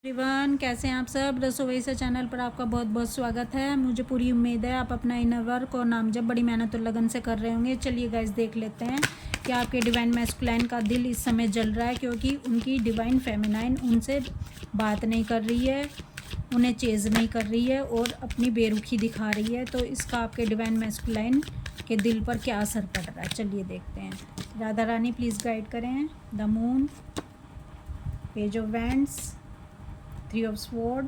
Everyone, कैसे हैं आप सब। रसोई से चैनल पर आपका बहुत बहुत स्वागत है। मुझे पूरी उम्मीद है आप अपना इनर वर्क और नामजब बड़ी मेहनत और लगन से कर रहे होंगे। चलिए गाइस देख लेते हैं कि आपके डिवाइन मैस्कुलाइन का दिल इस समय जल रहा है, क्योंकि उनकी डिवाइन फेमिनाइन उनसे बात नहीं कर रही है, उन्हें चेज़ नहीं कर रही है और अपनी बेरुखी दिखा रही है। तो इसका आपके डिवाइन मैस्कुलाइन के दिल पर क्या असर पड़ रहा है, चलिए देखते हैं। राधा रानी प्लीज़ गाइड करें। The moon, page of wands, 3 of sword,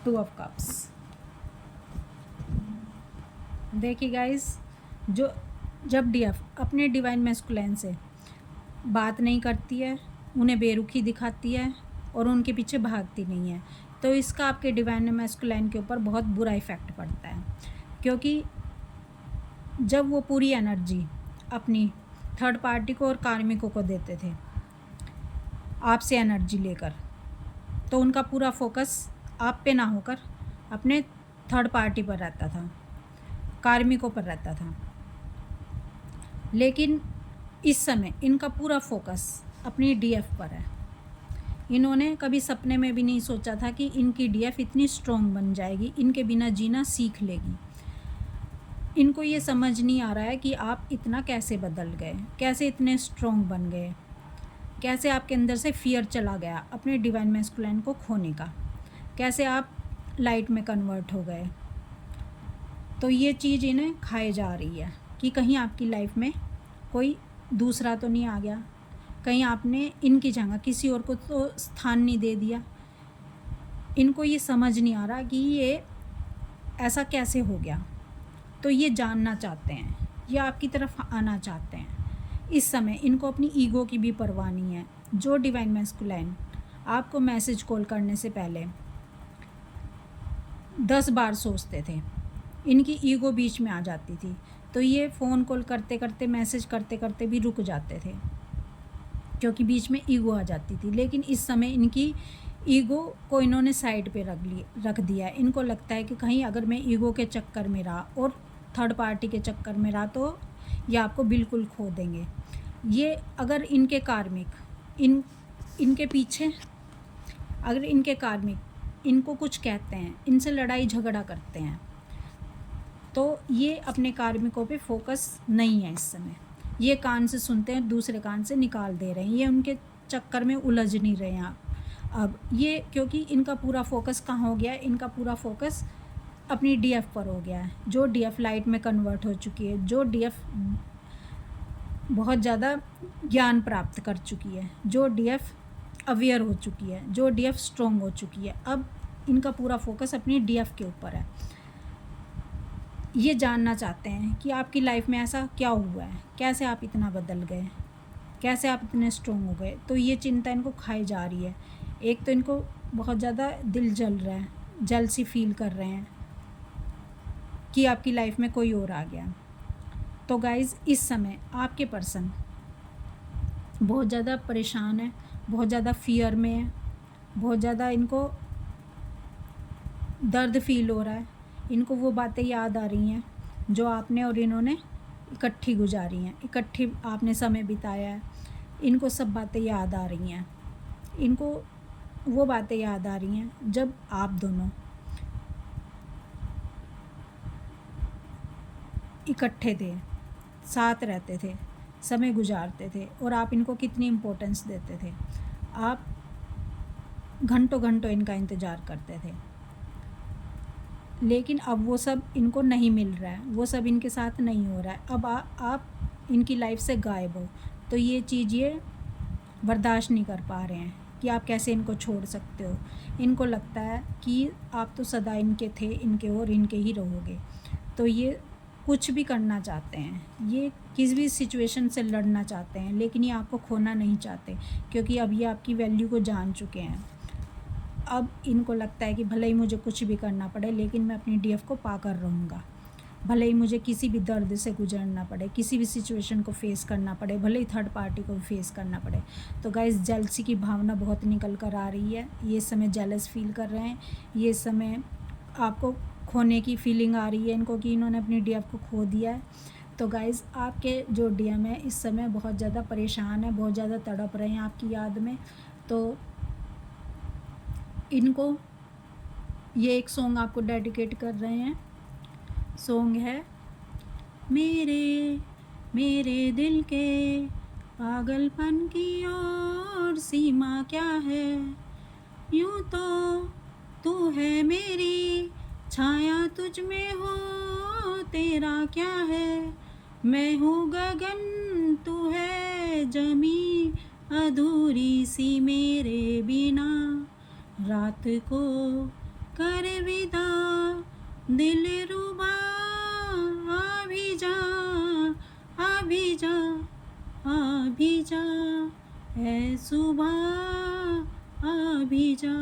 2 of cups। देखिए गाइस, जब डीएफ अपने डिवाइन मैस्कुलाइन से बात नहीं करती है, उन्हें बेरुखी दिखाती है और उनके पीछे भागती नहीं है, तो इसका आपके डिवाइन मैस्कुलाइन के ऊपर बहुत बुरा इफ़ेक्ट पड़ता है। क्योंकि जब वो पूरी एनर्जी अपनी थर्ड पार्टी को और कार्मिकों को देते थे आपसे एनर्जी लेकर, तो उनका पूरा फोकस आप पे ना होकर अपने थर्ड पार्टी पर रहता था, कार्मिकों पर रहता था। लेकिन इस समय इनका पूरा फोकस अपनी डीएफ पर है। इन्होंने कभी सपने में भी नहीं सोचा था कि इनकी डीएफ इतनी स्ट्रॉन्ग बन जाएगी, इनके बिना जीना सीख लेगी। इनको ये समझ नहीं आ रहा है कि आप इतना कैसे बदल गए, कैसे इतने स्ट्रॉन्ग बन गए, कैसे आपके अंदर से फियर चला गया अपने डिवाइन मैस्कुलाइन को खोने का, कैसे आप लाइट में कन्वर्ट हो गए। तो ये चीज़ इन्हें खाए जा रही है कि कहीं आपकी लाइफ में कोई दूसरा तो नहीं आ गया, कहीं आपने इनकी जगह किसी और को तो स्थान नहीं दे दिया। इनको ये समझ नहीं आ रहा कि ये ऐसा कैसे हो गया। तो ये जानना चाहते हैं, ये आपकी तरफ आना चाहते हैं। इस समय इनको अपनी ईगो की भी परवाह नहीं है। जो डिवाइन मैस्कुलाइन आपको मैसेज कॉल करने से पहले 10 बार सोचते थे, इनकी ईगो बीच में आ जाती थी, तो ये फ़ोन कॉल करते करते, मैसेज करते करते भी रुक जाते थे, क्योंकि बीच में ईगो आ जाती थी। लेकिन इस समय इनकी ईगो को इन्होंने साइड पे रख दिया है। इनको लगता है कि कहीं अगर मैं ईगो के चक्कर में रहा और थर्ड पार्टी के चक्कर में रहा तो ये आपको बिल्कुल खो देंगे। ये अगर इनके कार्मिक इनके पीछे, अगर इनके कार्मिक इनको कुछ कहते हैं, इनसे लड़ाई झगड़ा करते हैं, तो ये अपने कार्मिकों पे फोकस नहीं है इस समय। ये कान से सुनते हैं, दूसरे कान से निकाल दे रहे हैं। ये उनके चक्कर में उलझ नहीं रहे हैं अब ये, क्योंकि इनका पूरा फोकस कहाँ हो गया है, इनका पूरा फोकस अपनी डीएफ पर हो गया है, जो डीएफ लाइट में कन्वर्ट हो चुकी है, जो डीएफ बहुत ज़्यादा ज्ञान प्राप्त कर चुकी है, जो डीएफ अवेयर हो चुकी है, जो डीएफ स्ट्रॉन्ग हो चुकी है। अब इनका पूरा फोकस अपनी डीएफ के ऊपर है। ये जानना चाहते हैं कि आपकी लाइफ में ऐसा क्या हुआ है, कैसे आप इतना बदल गए, कैसे आप इतने स्ट्रॉन्ग हो गए। तो ये चिंता इनको खाई जा रही है। एक तो इनको बहुत ज़्यादा दिल जल रहा है, जलसी फील कर रहे हैं कि आपकी लाइफ में कोई और आ गया। तो गाइज़, इस समय आपके पर्सन बहुत ज़्यादा परेशान है, बहुत ज़्यादा फियर में है, बहुत ज़्यादा इनको दर्द फील हो रहा है। इनको वो बातें याद आ रही हैं जो आपने और इन्होंने इकट्ठी गुजारी हैं, इकट्ठी आपने समय बिताया है। इनको सब बातें याद आ रही हैं। इनको वो बातें याद आ रही हैं जब आप दोनों इकट्ठे थे, साथ रहते थे, समय गुजारते थे और आप इनको कितनी इम्पोर्टेंस देते थे। आप घंटों घंटों इनका इंतज़ार करते थे। लेकिन अब वो सब इनको नहीं मिल रहा है, वो सब इनके साथ नहीं हो रहा है। अब आप इनकी लाइफ से गायब हो, तो ये चीज़ ये बर्दाश्त नहीं कर पा रहे हैं कि आप कैसे इनको छोड़ सकते हो। इनको लगता है कि आप तो सदा इनके थे, इनके और इनके ही रहोगे। तो ये कुछ भी करना चाहते हैं, ये किसी भी सिचुएशन से लड़ना चाहते हैं, लेकिन ये आपको खोना नहीं चाहते, क्योंकि अब ये आपकी वैल्यू को जान चुके हैं। अब इनको लगता है कि भले ही मुझे कुछ भी करना पड़े, लेकिन मैं अपनी डीएफ को पाकर रहूँगा। भले ही मुझे किसी भी दर्द से गुजरना पड़े, किसी भी सिचुएशन को फेस करना पड़े, भले ही थर्ड पार्टी को फेस करना पड़े। तो गाइस, जेलसी की भावना बहुत निकल कर आ रही है। ये समय जेलस फील कर रहे हैं। ये समय आपको खोने की फीलिंग आ रही है इनको कि इन्होंने अपनी डीएफ को खो दिया है। तो गाइज़ आपके जो डीएम है इस समय बहुत ज़्यादा परेशान है, बहुत ज़्यादा तड़प रहे हैं आपकी याद में। तो इनको ये एक सॉन्ग आपको डेडिकेट कर रहे हैं। सॉन्ग है मेरे मेरे दिल के पागलपन की और सीमा क्या है, यूं तो तू है मेरी छाया तुझ में हो तेरा क्या है, मैं हूँ गगन तू है जमी अधूरी सी मेरे बिना, रात को कर विदा दिल रुबा, अभी जा अभी जा अभी जा, ऐ सुबह अभी जा।